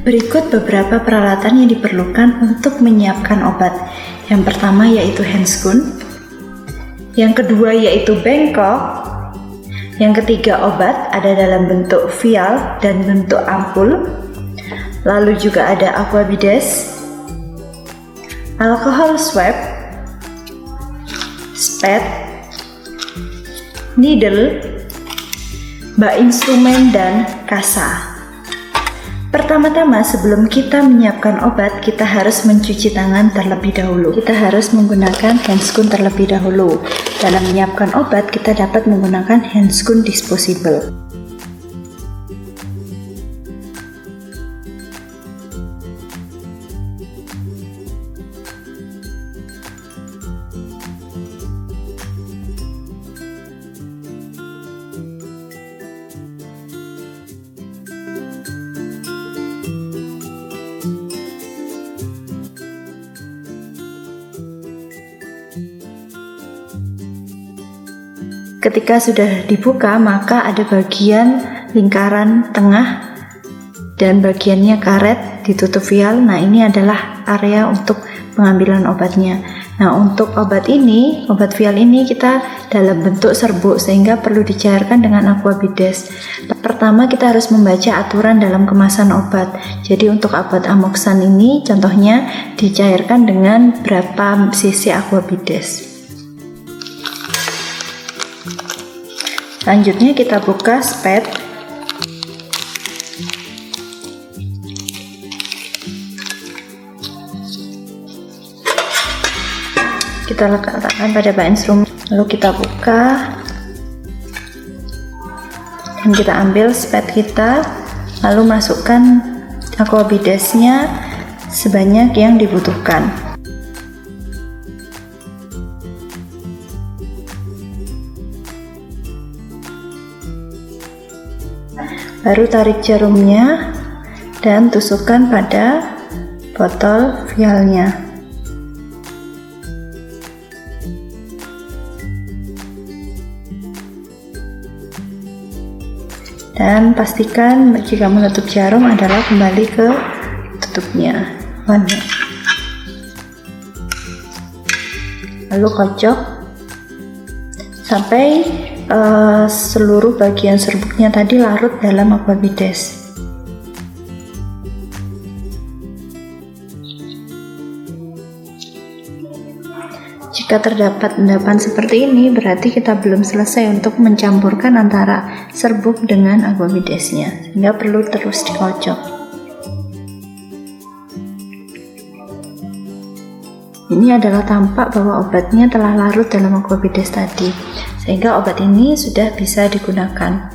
Berikut beberapa peralatan yang diperlukan untuk menyiapkan obat. Yang pertama yaitu handscoon, yang kedua yaitu bengkok, yang ketiga obat ada dalam bentuk vial dan bentuk ampul, lalu juga ada aquabides, alcohol swab, spet, needle, bak instrumen, dan kasa. Pertama-tama sebelum kita menyiapkan obat, kita harus mencuci tangan terlebih dahulu. Kita harus menggunakan handscoon terlebih dahulu. Dalam menyiapkan obat, kita dapat menggunakan handscoon disposable. Ketika sudah dibuka, maka ada bagian lingkaran tengah dan bagiannya karet ditutup vial. Nah, ini adalah area untuk pengambilan obatnya. Nah, untuk obat ini, obat vial ini kita dalam bentuk serbuk sehingga perlu dicairkan dengan aquabides. Pertama, kita harus membaca aturan dalam kemasan obat. Jadi untuk obat amoxan ini contohnya dicairkan dengan berapa cc aquabides. Selanjutnya kita buka spet. Kita letakkan pada bak instrumen, lalu kita buka dan kita ambil spet kita, lalu masukkan aquabidesnya sebanyak yang dibutuhkan. Baru tarik jarumnya dan tusukkan pada botol vialnya. Dan pastikan jika menutup jarum adalah kembali ke tutupnya. Lalu kocok sampai seluruh bagian serbuknya tadi larut dalam aquabides. Jika terdapat endapan seperti ini, berarti kita belum selesai untuk mencampurkan antara serbuk dengan aquabidesnya, sehingga perlu terus dikocok. Ini adalah tampak bahwa obatnya telah larut dalam aquabides tadi, sehingga obat ini sudah bisa digunakan.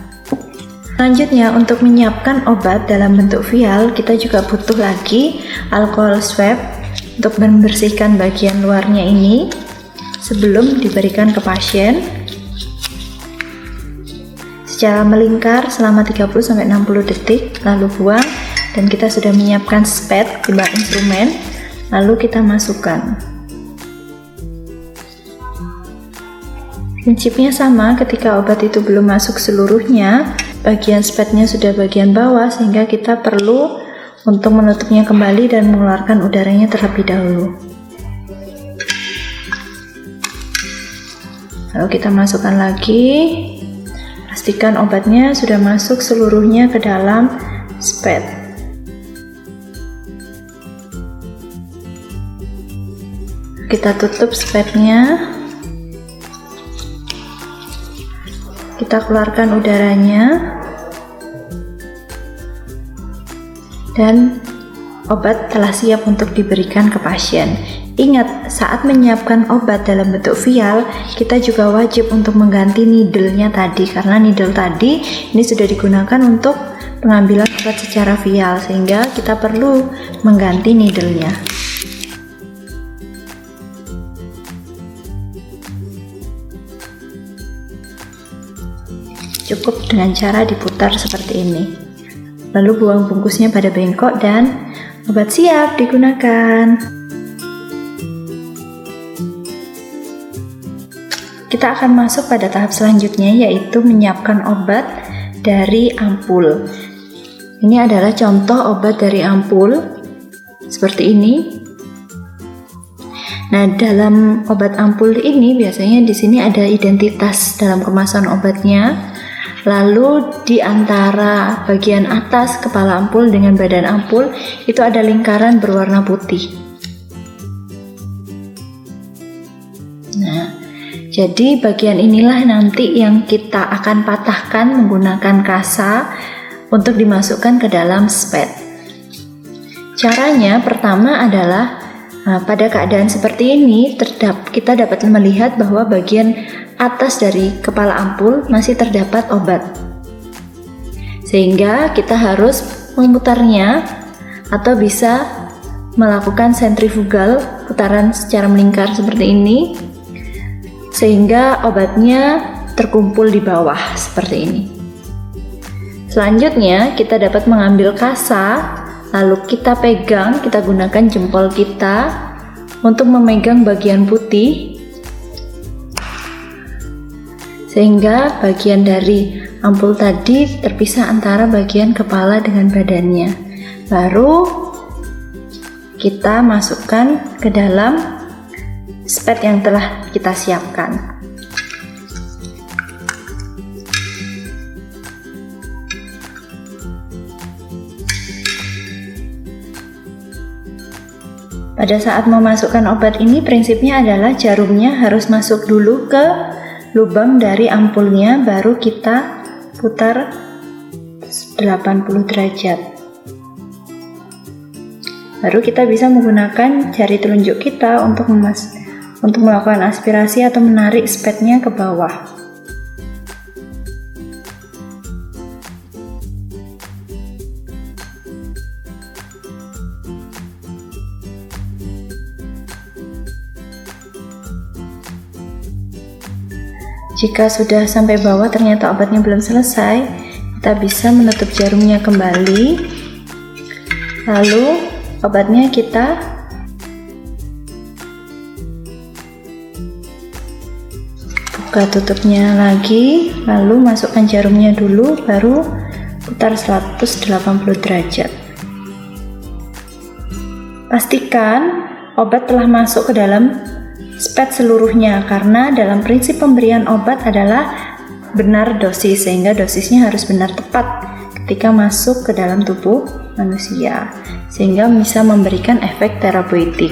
Selanjutnya, untuk menyiapkan obat dalam bentuk vial, kita juga butuh lagi alcohol swab untuk membersihkan bagian luarnya ini sebelum diberikan ke pasien secara melingkar selama 30-60 detik, lalu buang. Dan kita sudah menyiapkan spet di bak instrumen, lalu kita masukkan. Prinsipnya sama, ketika obat itu belum masuk seluruhnya, bagian spetnya sudah bagian bawah, sehingga kita perlu untuk menutupnya kembali dan mengeluarkan udaranya terlebih dahulu. Lalu kita masukkan lagi, pastikan obatnya sudah masuk seluruhnya ke dalam spet. Kita tutup spetnya, kita keluarkan udaranya, dan obat telah siap untuk diberikan ke pasien. Ingat, saat menyiapkan obat dalam bentuk vial, kita juga wajib untuk mengganti needle-nya tadi, karena needle tadi ini sudah digunakan untuk pengambilan obat secara vial, sehingga kita perlu mengganti needle-nya. Cukup dengan cara diputar seperti ini. Lalu buang bungkusnya pada bengkok dan obat siap digunakan. Kita akan masuk pada tahap selanjutnya, yaitu menyiapkan obat dari ampul. Ini adalah contoh obat dari ampul seperti ini. Nah, dalam obat ampul ini biasanya di sini ada identitas dalam kemasan obatnya. Lalu di antara bagian atas kepala ampul dengan badan ampul itu ada lingkaran berwarna putih. Nah, jadi bagian inilah nanti yang kita akan patahkan menggunakan kasa untuk dimasukkan ke dalam spet. Caranya pertama adalah pada keadaan seperti ini kita dapat melihat bahwa bagian atas dari kepala ampul masih terdapat obat, sehingga kita harus memutarnya atau bisa melakukan sentrifugal, putaran secara melingkar seperti ini, sehingga obatnya terkumpul di bawah seperti ini. Selanjutnya kita dapat mengambil kasa, lalu kita pegang, kita gunakan jempol kita untuk memegang bagian putih, sehingga bagian dari ampul tadi terpisah antara bagian kepala dengan badannya. Baru kita masukkan ke dalam spet yang telah kita siapkan. Pada saat memasukkan obat ini, prinsipnya adalah jarumnya harus masuk dulu ke lubang dari ampulnya, baru kita putar 80 derajat. Baru kita bisa menggunakan jari telunjuk kita untuk melakukan aspirasi atau menarik spetnya ke bawah. Jika sudah sampai bawah ternyata obatnya belum selesai, kita bisa menutup jarumnya kembali, lalu obatnya kita buka tutupnya lagi, lalu masukkan jarumnya dulu, baru putar 180 derajat. Pastikan obat telah masuk ke dalam spet seluruhnya, karena dalam prinsip pemberian obat adalah benar dosis, sehingga dosisnya harus benar tepat ketika masuk ke dalam tubuh manusia, sehingga bisa memberikan efek terapeutik.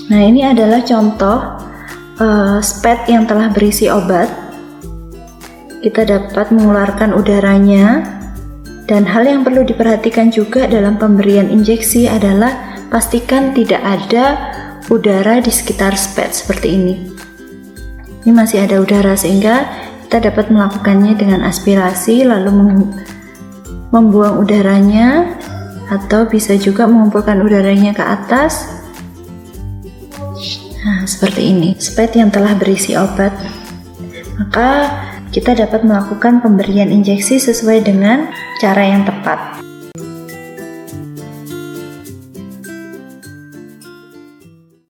Nah, ini adalah contoh spet yang telah berisi obat. Kita dapat mengeluarkan udaranya. Dan hal yang perlu diperhatikan juga dalam pemberian injeksi adalah pastikan tidak ada udara di sekitar spet seperti ini. Ini masih ada udara, sehingga kita dapat melakukannya dengan aspirasi lalu membuang udaranya, atau bisa juga mengumpulkan udaranya ke atas. Nah, seperti ini spet yang telah berisi obat. Maka kita dapat melakukan pemberian injeksi sesuai dengan cara yang tepat.